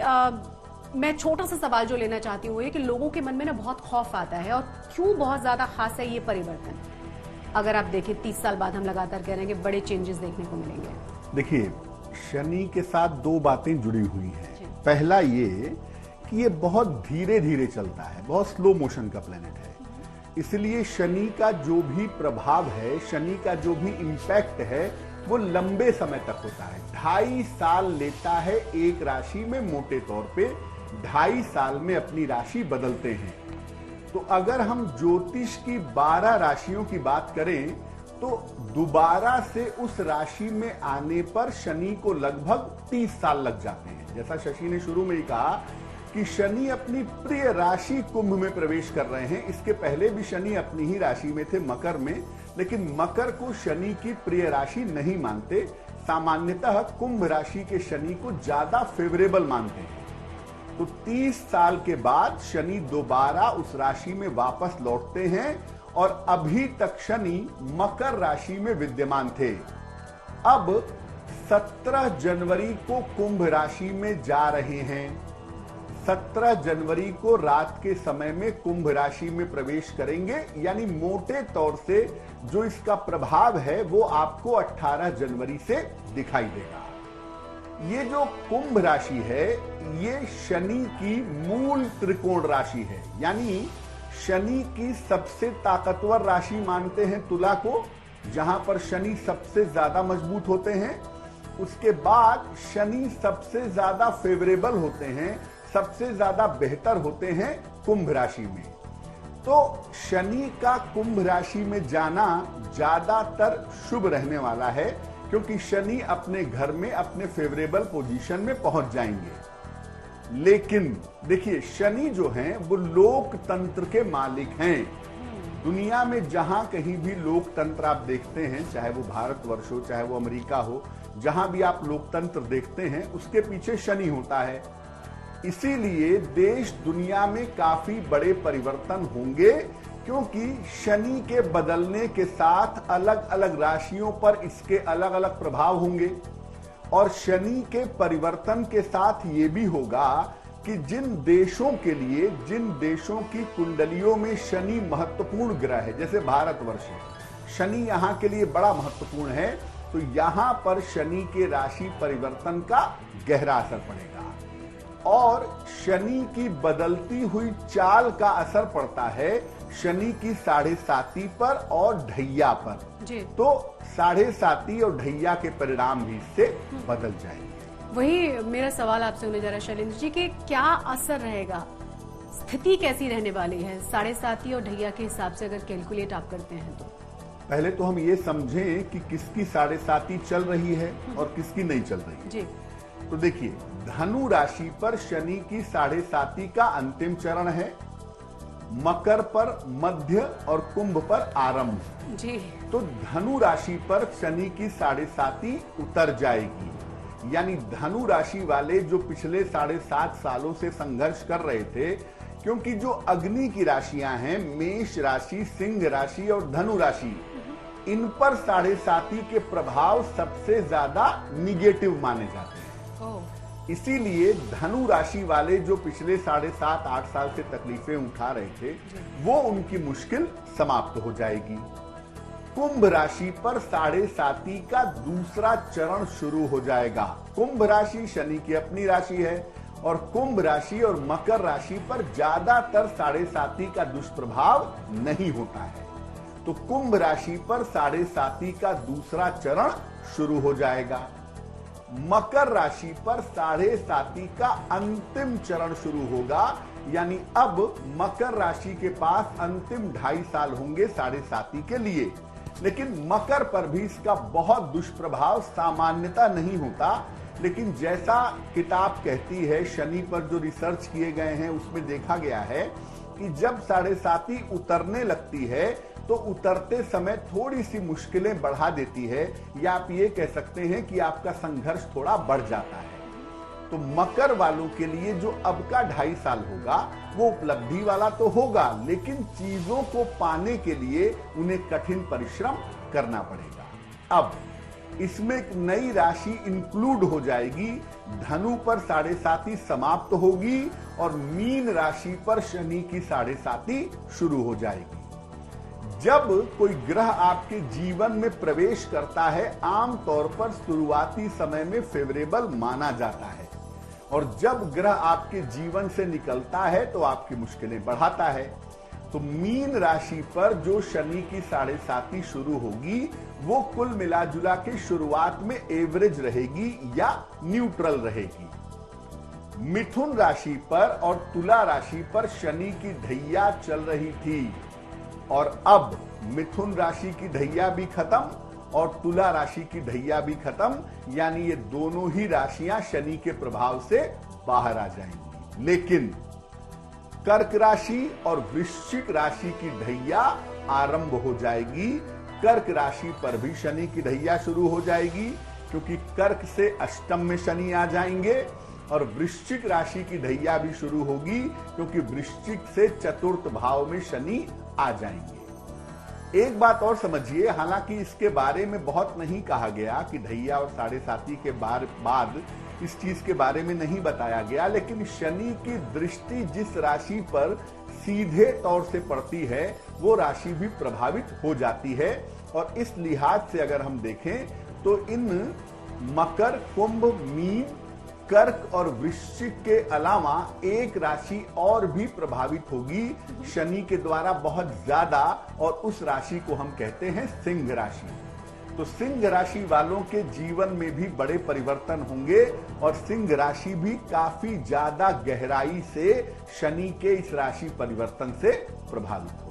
मैं छोटा सा सवाल जो लेना चाहती हूँ ये कि लोगों के मन में ना बहुत खौफ आता है, और क्यों बहुत ज्यादा खास है ये परिवर्तन? अगर आप देखें 30 साल बाद हम लगातार कह रहे हैं कि बड़े चेंजेस देखने को मिलेंगे। देखिए, शनि के साथ दो बातें जुड़ी हुई हैं। पहला ये कि ये बहुत धीरे धीरे चलता है, बहुत स्लो मोशन का प्लेनेट है, इसलिए शनि का जो भी प्रभाव है, शनि का जो भी इम्पैक्ट है, वो लंबे समय तक होता है। 2.5 साल लेता है एक राशि में, मोटे तौर पे 2.5 साल में अपनी राशि बदलते हैं। तो अगर हम ज्योतिष की 12 राशियों की बात करें तो दोबारा से उस राशि में आने पर शनि को लगभग 30 साल लग जाते हैं। जैसा शशि ने शुरू में ही कहा कि शनि अपनी प्रिय राशि कुंभ में प्रवेश कर रहे हैं। इसके पहले भी शनि अपनी ही राशि में थे, मकर में, लेकिन मकर को शनि की प्रिय राशि नहीं मानते। सामान्यतः कुंभ राशि के शनि को ज्यादा फेवरेबल मानते हैं। तो 30 साल के बाद शनि दोबारा उस राशि में वापस लौटते हैं, और अभी तक शनि मकर राशि में विद्यमान थे। अब 17 जनवरी को कुंभ राशि में जा रहे हैं। 17 जनवरी को रात के समय में कुंभ राशि में प्रवेश करेंगे, यानी मोटे तौर से जो इसका प्रभाव है वो आपको 18 जनवरी से दिखाई देगा। ये जो कुंभ राशि है ये शनि की मूल त्रिकोण राशि है, यानी शनि की सबसे ताकतवर राशि मानते हैं तुला को, जहां पर शनि सबसे ज्यादा मजबूत होते हैं। उसके बाद शनि सबसे ज्यादा फेवरेबल होते हैं, सबसे ज्यादा बेहतर होते हैं कुंभ राशि में। तो शनि का कुंभ राशि में जाना ज्यादातर शुभ रहने वाला है, क्योंकि शनि अपने घर में अपने फेवरेबल पोजीशन में पहुंच जाएंगे। लेकिन देखिए, शनि जो हैं वो लोकतंत्र के मालिक हैं। दुनिया में जहां कहीं भी लोकतंत्र आप देखते हैं, चाहे वो भारतवर्ष हो, चाहे वो अमेरिका हो, जहां भी आप लोकतंत्र देखते हैं उसके पीछे शनि होता है। इसीलिए देश दुनिया में काफी बड़े परिवर्तन होंगे, क्योंकि शनि के बदलने के साथ अलग अलग राशियों पर इसके अलग अलग प्रभाव होंगे। और शनि के परिवर्तन के साथ ये भी होगा कि जिन देशों के लिए, जिन देशों की कुंडलियों में शनि महत्वपूर्ण ग्रह है, जैसे भारतवर्ष है, शनि यहां के लिए बड़ा महत्वपूर्ण है, तो यहां पर शनि के राशि परिवर्तन का गहरा असर पड़ेगा। और शनि की बदलती हुई चाल का असर पड़ता है शनि की 7.5 पर और ढैया पर। तो 7.5 और ढैया के परिणाम भी इससे बदल जाएंगे। वही मेरा सवाल आपसे होने जा रहा है शैलेंद्र जी, कि क्या असर रहेगा, स्थिति कैसी रहने वाली है 7.5 और ढैया के हिसाब से, अगर कैलकुलेट आप करते हैं तो? पहले तो हम ये समझें कि किसकी 7.5 चल रही है और किसकी नहीं चल रही है। जी। तो देखिए, धनु राशि पर शनि की 7.5 का अंतिम चरण है, मकर पर मध्य और कुंभ पर आरंभ। जी। तो धनु राशि पर शनि की 7.5 उतर जाएगी, यानी धनु राशि वाले जो पिछले 7.5 सालों से संघर्ष कर रहे थे, क्योंकि जो अग्नि की राशियां हैं, मेष राशि, सिंह राशि और धनु राशि, इन पर 7.5 के प्रभाव सबसे ज्यादा निगेटिव माने जाते हैं। इसीलिए धनु राशि वाले जो पिछले 7.5-8 साल से तकलीफें उठा रहे थे, वो उनकी मुश्किल समाप्त हो जाएगी। कुंभ राशि पर 7.5 का दूसरा चरण शुरू हो जाएगा। कुंभ राशि शनि की अपनी राशि है, और कुंभ राशि और मकर राशि पर ज्यादातर 7.5 का दुष्प्रभाव नहीं होता है। तो कुंभ राशि पर 7.5 का दूसरा चरण शुरू हो जाएगा। मकर राशि पर 7.5 का अंतिम चरण शुरू होगा, यानी अब मकर राशि के पास अंतिम 2.5 साल होंगे 7.5 के लिए। लेकिन मकर पर भी इसका बहुत दुष्प्रभाव सामान्यता नहीं होता, लेकिन जैसा किताब कहती है, शनि पर जो रिसर्च किए गए हैं उसमें देखा गया है कि जब 7.5 उतरने लगती है तो उतरते समय थोड़ी सी मुश्किलें बढ़ा देती है, या आप ये कह सकते हैं कि आपका संघर्ष थोड़ा बढ़ जाता है। तो मकर वालों के लिए जो अब का 2.5 साल होगा वो उपलब्धि वाला तो होगा, लेकिन चीजों को पाने के लिए उन्हें कठिन परिश्रम करना पड़ेगा। अब इसमें एक नई राशि इंक्लूड हो जाएगी, धनु पर 7.5 समाप्त होगी और मीन राशि पर शनि की 7.5 शुरू हो जाएगी। जब कोई ग्रह आपके जीवन में प्रवेश करता है आमतौर पर शुरुआती समय में फेवरेबल माना जाता है, और जब ग्रह आपके जीवन से निकलता है तो आपकी मुश्किलें बढ़ाता है। तो मीन राशि पर जो शनि की 7.5 शुरू होगी वो कुल मिलाजुला के शुरुआत में एवरेज रहेगी या न्यूट्रल रहेगी। मिथुन राशि पर और तुला राशि पर शनि की ढैया चल रही थी और अब मिथुन राशि की ढैया भी खत्म और तुला राशि की ढैया भी खत्म, यानी ये दोनों ही राशियां शनि के प्रभाव से बाहर आ जाएंगी। लेकिन कर्क राशि और वृश्चिक राशि की ढैया आरंभ हो जाएगी। कर्क राशि पर भी शनि की ढैया शुरू हो जाएगी क्योंकि कर्क से अष्टम में शनि आ जाएंगे, और वृश्चिक राशि की ढैया भी शुरू होगी क्योंकि वृश्चिक से चतुर्थ भाव में शनि आ जाएंगे। एक बात और समझिए, हालांकि इसके बारे में बहुत नहीं कहा गया कि ढैया और 7.5 के बाद इस चीज के बारे में नहीं बताया गया, लेकिन शनि की दृष्टि जिस राशि पर सीधे तौर से पड़ती है वो राशि भी प्रभावित हो जाती है। और इस लिहाज से अगर हम देखें तो इन मकर, कुंभ, मीन, कर्क और वृश्चिक के अलावा एक राशि और भी प्रभावित होगी शनि के द्वारा बहुत ज्यादा, और उस राशि को हम कहते हैं सिंह राशि। तो सिंह राशि वालों के जीवन में भी बड़े परिवर्तन होंगे और सिंह राशि भी काफी ज्यादा गहराई से शनि के इस राशि परिवर्तन से प्रभावित होगी।